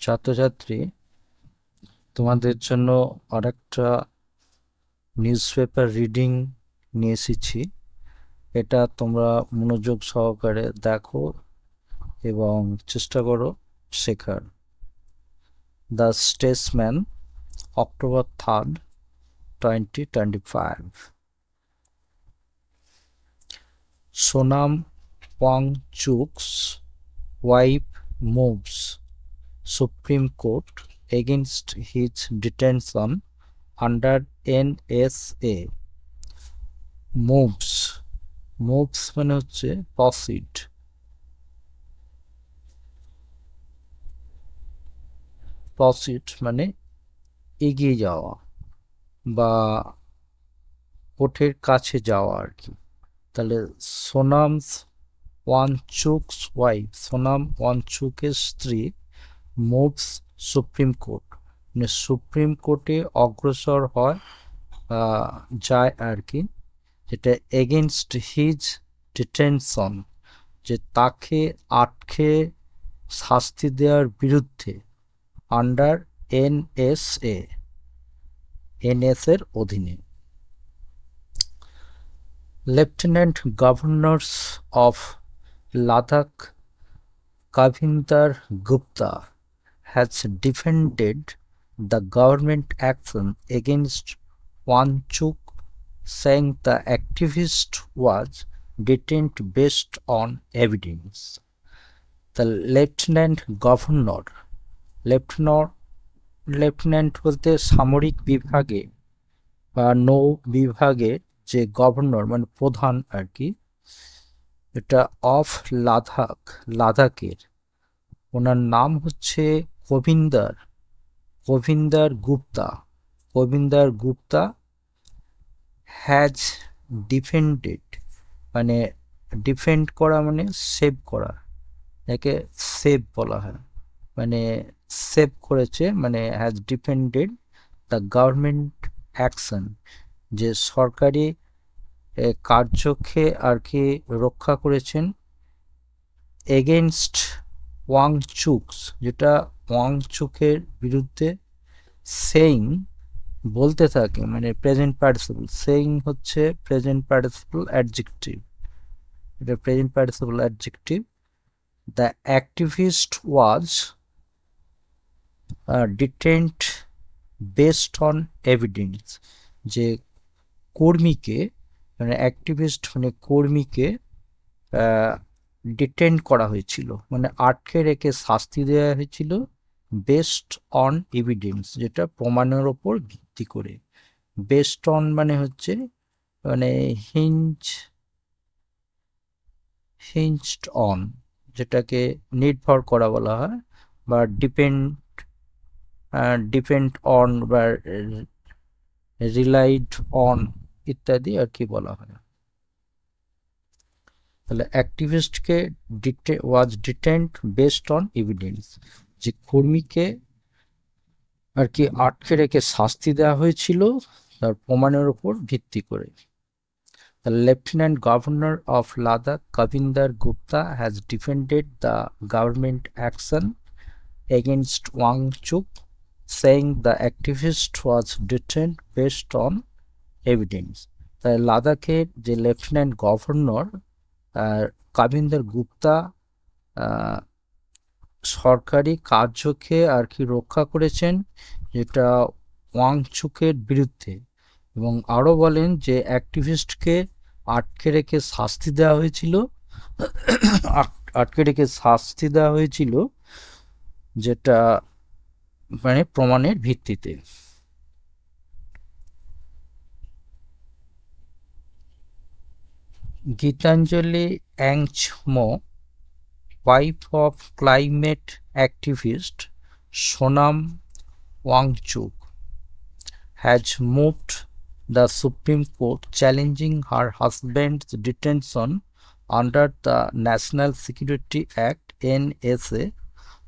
ছাত্রছাত্রী, তোমাদের জন্য আরেকটা নিউজ পেপার রিডিং নিয়ে এসেছি। এটা তোমরা মনোযোগ সহকারে দেখো এবং চেষ্টা করো শেখার। The Statesman, October 3rd, 2025। Sonam Wangchuk's wife moves Supreme Court against his detention under NSA। Moves moves মানে হচ্ছে প্রসিড। প্রসিড মানে এগিয়ে যাওয়া বা কোর্টের কাছে যাওয়া আর কি। তাহলে সোনামস ওয়ানচুকস ওয়াইফ, সোনাম ওয়ানচুকের স্ত্রী, মুভস সুপ্রিম কোর্ট মানে সুপ্রিম কোর্টে অগ্রসর হয়, যায় আর কি। যেটা এগেনস্ট হিজ ডিটেনশন, যে তাকে আটকে শাস্তি দেওয়ার বিরুদ্ধে, আন্ডার এনএসএ, এনএস এর অধীনে। Lieutenant governor of Ladakh Kavinder Gupta has defended the government action against Wanchuk, saying the activist was detained based on evidence. The lieutenant governor, lieutenant বলতে সামরিক বিভাগে বা নৌ বিভাগে যে গভর্নর মানে প্রধান আর কি, এটা অফ লাদাখের, ওনার নাম হচ্ছে কবিন্দর গুপ্তা হ্যাজ ডিফেন্ডেড মানে ডিফেন্ড করা মানে সেভ করা, একে সেভ বলা হয়, মানে সেভ করেছে, মানে has defended the government action, যে সরকারি কার্যকে আর কি রক্ষা করেছেন, এগেনস্ট ওয়াংচুকস, যেটা ওয়াংচুকের বিরুদ্ধে, সেইং বলতে থাকে মানে প্রেজেন্ট পার্টিসিপল, সেইং হচ্ছে প্রেজেন্ট পার্টিসিপল অ্যাডজেক্টিভ, এটা present participle adjective. The activist was detained based on evidence, যে কর্মীকে মানে অ্যাক্টিভিস্ট মানে কর্মীকে ডিটেন্ড করা হয়েছিল মানে আটকে রেখে শাস্তি দেওয়া হয়েছিল, বেসড অন এভিডেন্স যেটা প্রমাণের ওপর ভিত্তি করে। বেসড অন মানে হচ্ছে মানে হিঞ্জড অন, যেটাকে নির্ভর করা বলা হয়, বা ডিপেন্ড অন বা রিলাইড অন ইত্যাদি আর কি বলা হয়। তাহলে অ্যাক্টিভিস্টকে ওয়াজ ডিটেন্ড বেসড অন এভিডেন্স, যে কর্মীকে আর কি আটকে রেখে শাস্তি দেওয়া হয়েছিল তার প্রমাণের উপর ভিত্তি করে। The Lieutenant Governor of Ladakh, Kavinder Gupta, has defended the government action against Wangchuk, saying the activist was detained based on evidence. তাই লাদাখের যে লেফটেন্যান্ট গভর্নর কাভিন্দর গুপ্তা সরকারি কার্যকে আর কি রক্ষা করেছেন, যেটা ওয়াংচুকের বিরুদ্ধে, এবং আরও বলেন যে অ্যাক্টিভিস্টকে আটকে রেখে শাস্তি দেওয়া হয়েছিল যেটা মানে প্রমাণের ভিত্তিতে। Gitanjali অ্যাংচমো, wife of climate activist Sonam Wangchuk, has moved the Supreme Court challenging her husband's detention under the National Security Act (NSA)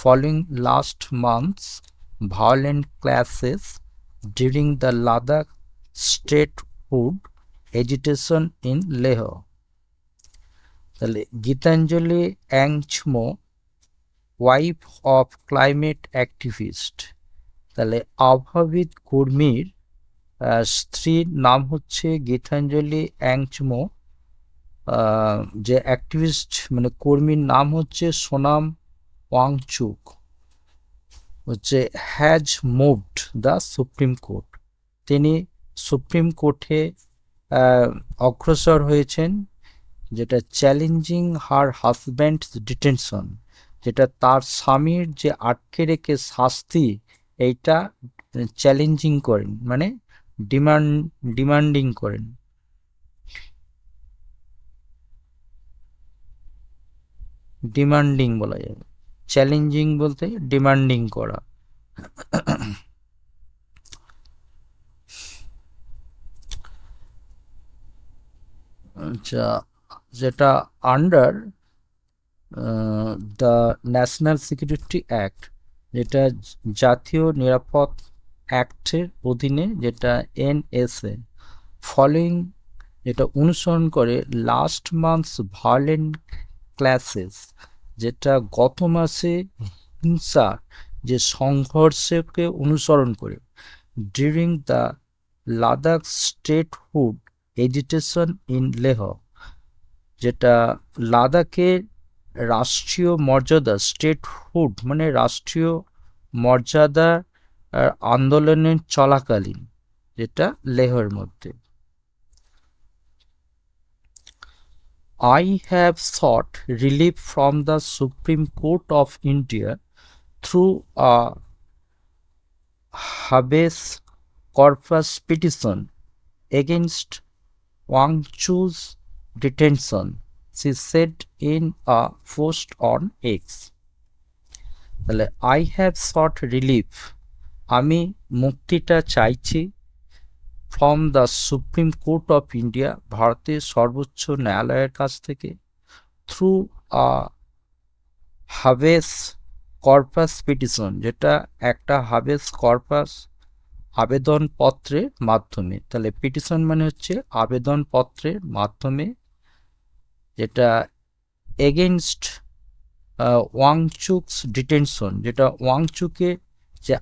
following last month's violent clashes during the Ladakh statehood agitation in Leh. তাহলে Gitanjali Angmo, wife of climate activist. তাহলে আবহাওয়াবিদ কর্মীর স্ত্রীর নাম হচ্ছে গীতাঞ্জলি অ্যাংচমো। যে activist মানে কর্মীর নাম হচ্ছে সোনাম ওয়াংচুক, হচ্ছে has moved the supreme court. তিনি সুপ্রিম কোর্টে অগ্রসর হয়েছেন, যেটা চ্যালেঞ্জিং হার হাজব্যান্ডস ডিটেনশন, যেটা তার স্বামীর যে আটকে রেখে শাস্তি, এইটা চ্যালেঞ্জিং করেন, মানে ডিমান্ডিং করেন। ডিমান্ডিং বলা যাবে, চ্যালেঞ্জিং বলতে ডিমান্ডিং করা। আচ্ছা, যেটা under the national security act, যেটা জাতীয় নিরাপদ অ্যাক্টের অধীনে, যেটা এনএসএ, ফলোইং, যেটা অনুসরণ করে লাস্ট মান্থস ভায়োলেন্ট ক্লাসেস, যেটা গত মাসে হিংসা যে সংঘর্ষকে অনুসরণ করে, during the Ladakh statehood agitation in Leh, যেটা লাদাখের রাষ্ট্রীয় মর্যাদা, স্টেটহুড মানে রাষ্ট্রীয় মর্যাদা আন্দোলনের চলাকালীন, যেটা লেহর মধ্যে। I have sought relief from the Supreme Court of India through a habeas corpus petition against Wangchu's detention, she said in a post on X. তাহলে I have sought relief, আমি মুক্তিটা চাইছি, from the supreme court of India, ভারতের সর্বোচ্চ ন্যায়ালয়ের কাছ থেকে, through a হাবেস corpus petition, যেটা একটা হাবেস corpus আবেদনপত্রের মাধ্যমে। তাহলে পিটিশন মানে হচ্ছে আবেদনপত্রের মাধ্যমে, যেটা এগেনস্ট ওয়াংচুকস ডিটেনশন, যেটা ওয়াংচুকে যে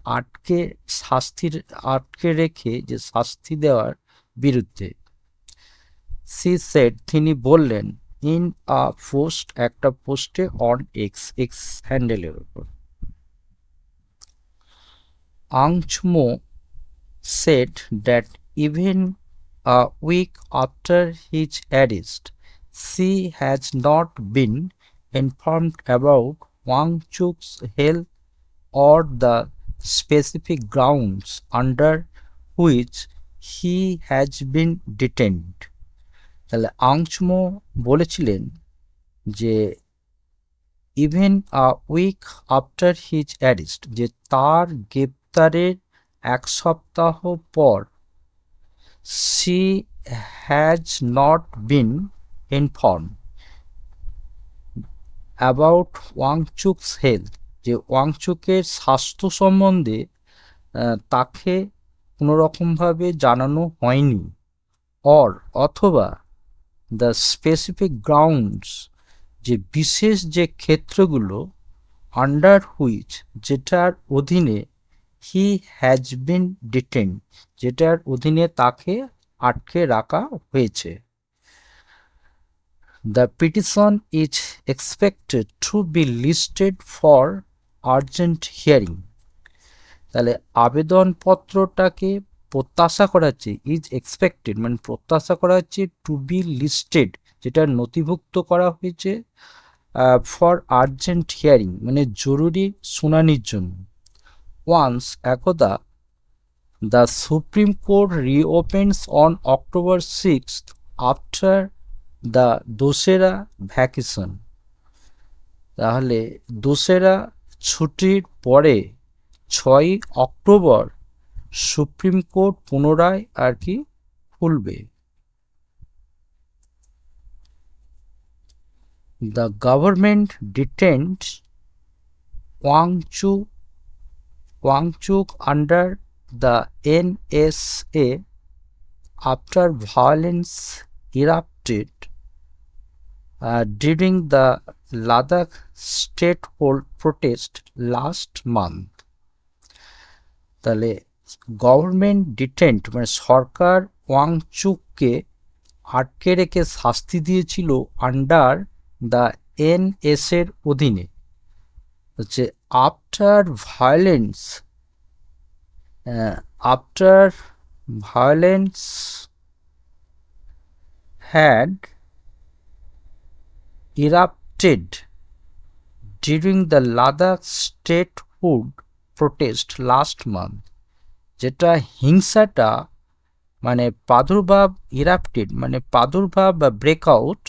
আটকে রেখে যে শাস্তি দেওয়ার বিরুদ্ধে। সি সেড, তিনি বললেন, ইন আ পোস্ট, একটা পোস্টে, অন এক্স হ্যান্ডেলের উপর। আংচমো said that even a week after his arrest, she has not been informed about Wangchuk's health or the specific grounds under which he has been detained. তাহলে আংচমো বলেছিলেন যে even a week after his arrest, যে তার গ্রেপ্তারের এক সপ্তাহ পর, she has not been inform about Wangchuk's health, যে ওয়াংচুকের স্বাস্থ্য সম্বন্ধে তাকে কোনোরকমভাবে জানানো হয়নি, অথবা দ্য স্পেসিফিক গ্রাউন্ডস, যে বিশেষ যে ক্ষেত্রগুলো, আন্ডার হুইচ, যেটার অধীনে, হি হ্যাজ বিন ডিটেন, যেটার অধীনে তাকে আটকে রাখা হয়েছে। The petition is expected to be listed for urgent hearing. তাহলে আবেদনপত্রটাকে প্রত্যাশা করা হচ্ছে, ইজ এক্সপেক্টেড মানে প্রত্যাশা করা হচ্ছে, টু বি লিস্টেড, যেটা নথিভুক্ত করা হয়েছে, ফর আর্জেন্ট হিয়ারিং মানে জরুরি শুনানির জন্য। ওয়ান্স, একদা, the supreme court reopens on October 6th after the Dussehra vacation. তাহলে দোসেরা ছুটির পরে 6ই অক্টোবর সুপ্রিম কোর্ট পুনরায় আর কি খুলবে। The government detained Wangchuk under the NSA after violence erupted during the Ladakh state hold protest last month. তাহলে government didn't মানে সরকার ওয়াংচুককে আটকে রেখে শাস্তি দিয়েছিল আন্ডার দ্য এনএস এর অধীনে। হচ্ছে after violence had erupted during the Ladakh statehood protest last month, যেটা হিংসাটা মানে প্রাদুর্ভাব ইরাপ্টেড মানে প্রাদুর্ভাব বা ব্রেকআউট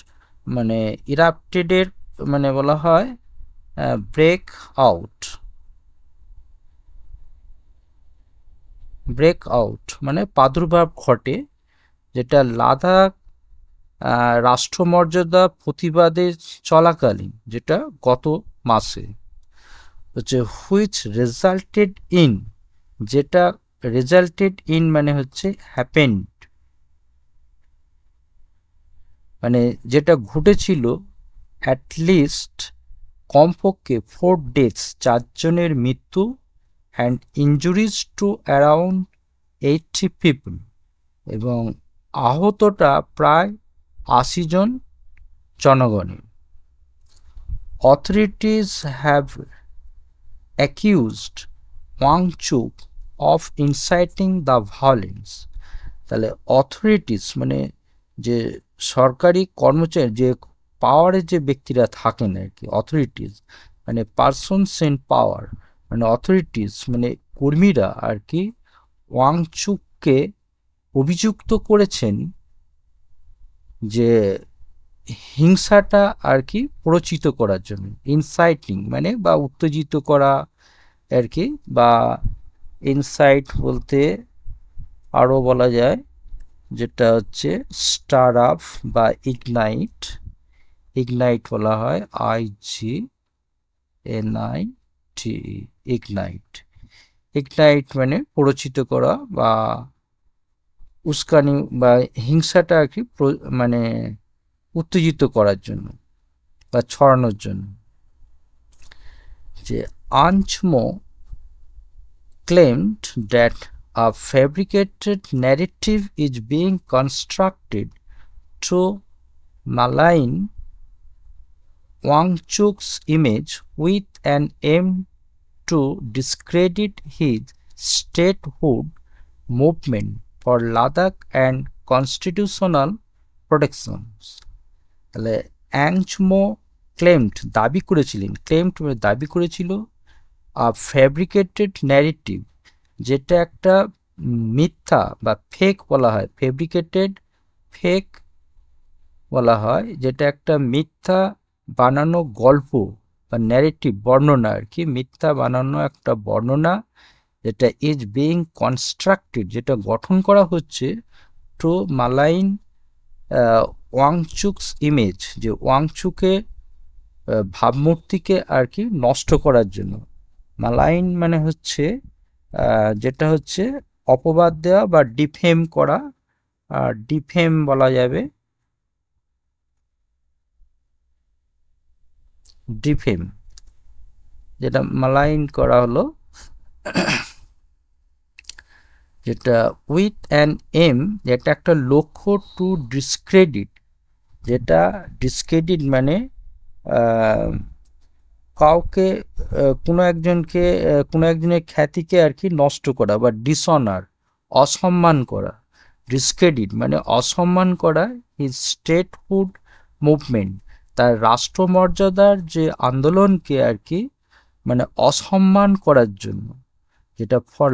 মানে ইরাপ্টেডের মানে বলা হয় ব্রেক আউট মানে প্রাদুর্ভাব ঘটে, যেটা লাদাখ রাষ্ট্রমর্যাদা প্রতিবাদে চলাকালীন, যেটা গত মাসে হচ্ছে হুইচ রেজাল্টেড ইন মানে হচ্ছে হ্যাপেন্ড মানে যেটা ঘটেছিল অ্যাটলিস্ট কমপক্ষে 4 deaths 4 জনের মৃত্যু and injuries to around 80 people এবং আহতটা প্রায় 80 জন জনগণের। Authorities have accused Wangchuk of inciting the violence. তাহলে অথরিটিস মানে যে সরকারি কর্মচারী যে পাওয়ারের যে ব্যক্তিরা থাকেন আর কি, অথরিটিস মানে পারসনস ইন পাওয়ার মানে অথরিটিস মানে কর্মীরা আর কি ওয়াংচুককে অভিযুক্ত করেছেন যে হিংসাটা আর কি প্ররোচিত করার জন্য, ইনসাইটিং মানে বা উত্তেজিত করা আর কি, বা ইনসাইট বলতে আরও বলা যায় যেটা হচ্ছে স্টার আপ বা ইগনাইট বলা হয় ইগনাইট মানে প্ররোচিত করা বা উস্কানি বা হিংসাটা আর কি মানে উত্তেজিত করার জন্য বা ছড়ানোর জন্য। যে আঞ্চমো claimed that a fabricated narrative is being constructed to malign Wangchuk's image with an aim to discredit his statehood movement for Ladakh and constitutional protections. তাহলে অ্যাংচমো দাবি করেছিল ফ্যাব্রিকেটেড ন্যারেটিভ, যেটা একটা মিথ্যা বা ফেক বলা হয়, ফেক বলা হয়, যেটা একটা মিথ্যা বানানো গল্প বা ন্যারেটিভ বর্ণনা আর কি, মিথ্যা বানানো একটা বর্ণনা যেটা ইজ বিং কনস্ট্রাক্টেড যেটা গঠন করা হচ্ছে টু মালাইন ওয়াংচুকস ইমেজ, যে ওয়াংচুকের ভাবমূর্তিকে আর কি নষ্ট করার জন্য। মালাইন মানে হচ্ছে যেটা হচ্ছে অপবাদ দেওয়া বা ডিফেম করা, ডিফেম বলা যাবে, ডিফেম যেটা মালাইন করা হলো, যেটা উইথ অ্যান এম যেটা একটা লক্ষ্য, টু ডিসক্রেডিট যেটা ডিসক্রেডিট মানে কাউকে কোনো একজনের খ্যাতিকে আর কি নষ্ট করা বা ডিসঅনার অসম্মান করা, ডিসক্রেডিট মানে অসম্মান করা হিজ স্টেটহুড মুভমেন্ট তার রাষ্ট্রমর্যাদার যে আন্দোলনকে আর কি মানে অসম্মান করার জন্য, যেটা ফর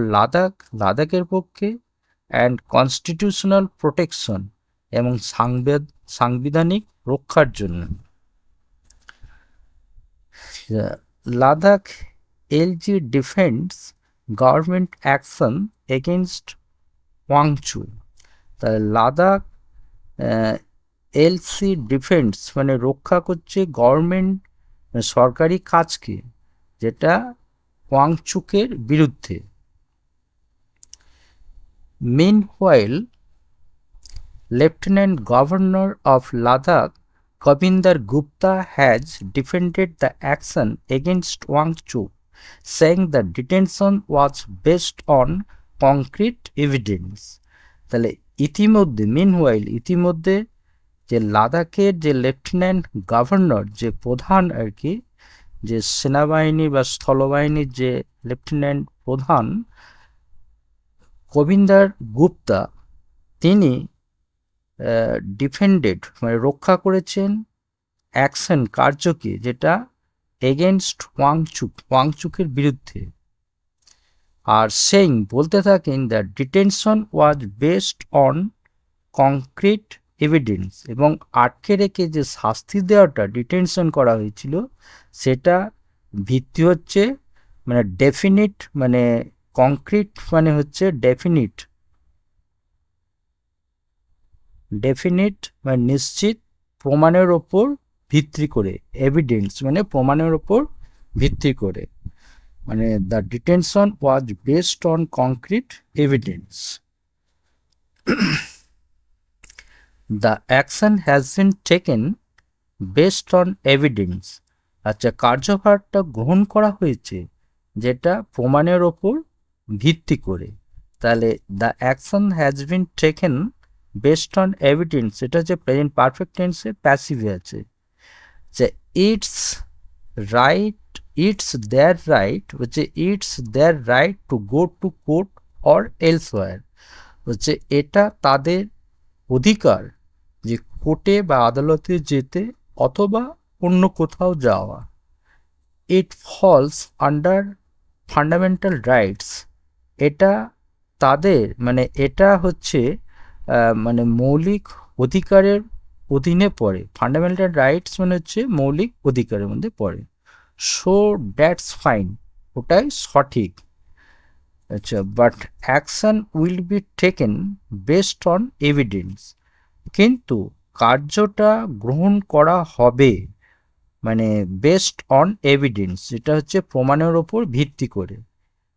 লাদাখের পক্ষে অ্যান্ড কনস্টিটিউশনাল প্রোটেকশন এবং সাংবিধানিক রক্ষার জন্য। Ladakh LG defends government action against Wangchuk. তাহলে লাদাখ এলসি ডিফেন্স মানে রক্ষা করছে গভর্নমেন্ট সরকারি কাজকে, যেটা ওয়াংচুকের বিরুদ্ধে। Meanwhile, Lieutenant Governor of Ladakh Kavinder Gupta has defended the action against Wangchuk, saying the detention was based on concrete evidence. তাহলে ইতিমধ্যে যে লাদাখের যে লেফটেন্যান্ট গভর্নর, যে প্রধান আর কি, যে সেনাবাহিনী বা স্থলবাহিনীর যে লেফটেন্যান্ট প্রধান কবিন্দর গুপ্তা, তিনি ডিফেন্ডেড মানে রক্ষা করেছেন অ্যাকশন কার্যকে, যেটা এগেনস্ট ওয়াংচুকের বিরুদ্ধে। আর সেইং বলতে থাকেন the detention was based on concrete evidence, এবং আটকে রেখে যে শাস্তি দেওয়াটা ডিটেনশন করা হয়েছিল সেটা ভিত্তি হচ্ছে মানে ডেফিনিট, মানে কংক্রিট মানে হচ্ছে ডেফিনিট মানে নিশ্চিত প্রমাণের ওপর ভিত্তি করে, এভিডেন্স মানে প্রমাণের ওপর ভিত্তি করে, মানে the detention was based on concrete evidence. The action has been taken based on evidence. আচ্ছা, কার্যভারটা গ্রহণ করা হয়েছে যেটা প্রমাণের ওপর ভিত্তি করে। তাহলে the action has been taken based on evidence, এটা হচ্ছে প্রেজেন্ট পারফেক্ট টেন্সে প্যাসিভে আছে। যে ইটস দেয়ার রাইট হচ্ছে it's their right to go to court or elsewhere, হচ্ছে এটা তাদের অধিকার যে কোর্টে বা আদালতে যেতে অথবা অন্য কোথাও যাওয়া। ইট ফলস আন্ডার ফান্ডামেন্টাল রাইটস, এটা তাদের মানে এটা হচ্ছে মানে মৌলিক অধিকারের অধীনে পড়ে। ফান্ডামেন্টাল রাইটস মানে হচ্ছে মৌলিক অধিকারের মধ্যে পড়ে। সো দ্যাটস ফাইন, ওটাই সঠিক। আচ্ছা, but action will be taken based on evidence, কিন্তু কার্যটা গ্রহণ করা হবে মানে বেসড অন এভিডেন্স, যেটা হচ্ছে প্রমাণের ওপর ভিত্তি করে।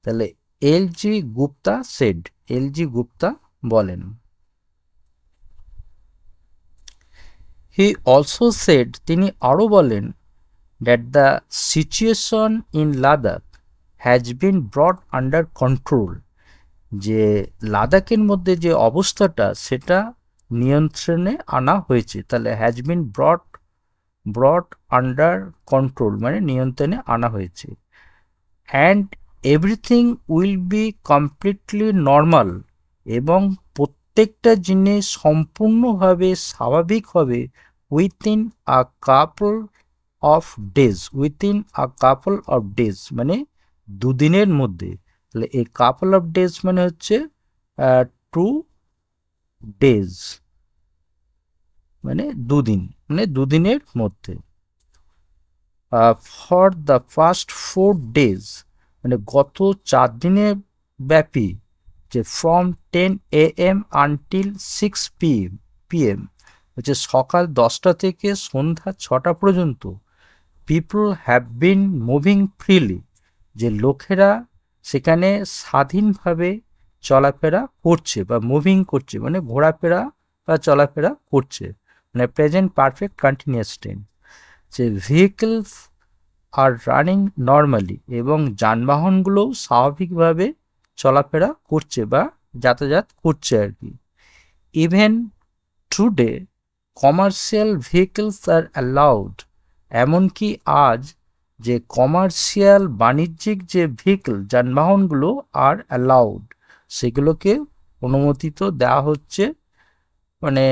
তাহলে এলজি গুপ্তা বলেন। হি অলসো সেড, তিনি আরও বলেন, that the situation in Ladakh has been ব্রট under control, যে লাদাখের মধ্যে যে অবস্থাটা সেটা নিয়ন্ত্রণে আনা হয়েছে। তাহলে হ্যাজ বিন ব্রট আন্ডার কন্ট্রোল মানে নিয়ন্ত্রণে আনা হয়েছে। And everything will be completely normal, এবং প্রত্যেকটা জিনিস সম্পূর্ণভাবে স্বাভাবিক হবে within a couple of days, মানে দুদিনের মধ্যে। তাহলে এই কাপল অফ ডেজ মানে হচ্ছে 2 days, মানে দুদিনের মধ্যে। ফর দ্য ফার্স্ট 4 days, মানে গত 4 দিনের ব্যাপী, যে ফ্রম 10 AM আনটিল 6 PM, হচ্ছে সকাল 10টা থেকে সন্ধ্যা 6টা পর্যন্ত, people have been moving freely, যে লোকেরা সেখানে স্বাধীনভাবে চলাফেরা করছে বা মুভিং করছে, মানে ঘোরাফেরা বা চলাফেরা করছে, মানে প্রেজেন্ট পারফেক্ট কন্টিনিউয়াস টেন্স। যে ভেহিকলস আর রানিং নর্মালি, এবং যানবাহনগুলোও স্বাভাবিকভাবে চলাফেরা করছে বা যাতায়াত করছে আর কি। Even today commercial vehicles are allowed, এমনকি আজ যে কমার্শিয়াল বাণিজ্যিক যে ভেহিকল যানবাহনগুলো আর অ্যালাউড, সেগুলোকে অনুমোদিত দেওয়া হচ্ছে মানে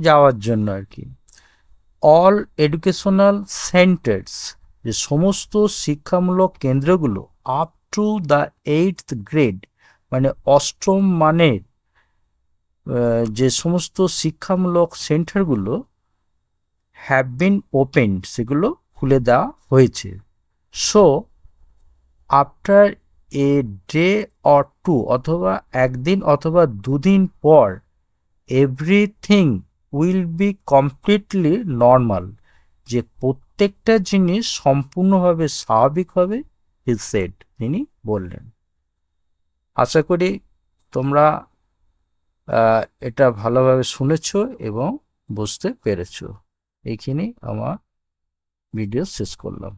যাওয়ার জন্য আর কি। অল এডুকেশনাল সেন্টার্স, যে সমস্ত শিক্ষামূলক কেন্দ্রগুলো up to the 8th grade, মানে অষ্টম মানের যে সমস্ত শিক্ষামূলক সেন্টারগুলো হ্যাভ বিন ওপেন্ড, সেগুলো খুলে দেওয়া হয়েছে। So after a day or two, অথবা একদিন অথবা দুদিন পর, everything will be completely normal, যে প্রত্যেকটা জিনিস সম্পূর্ণভাবে স্বাভাবিক হবে, হি সেড, তিনি বললেন। আশা করি তোমরা এটা ভালোভাবে শুনেছ এবং বুঝতে পেরেছ। এইখানেই আমার ভিডিও শেষ করলাম।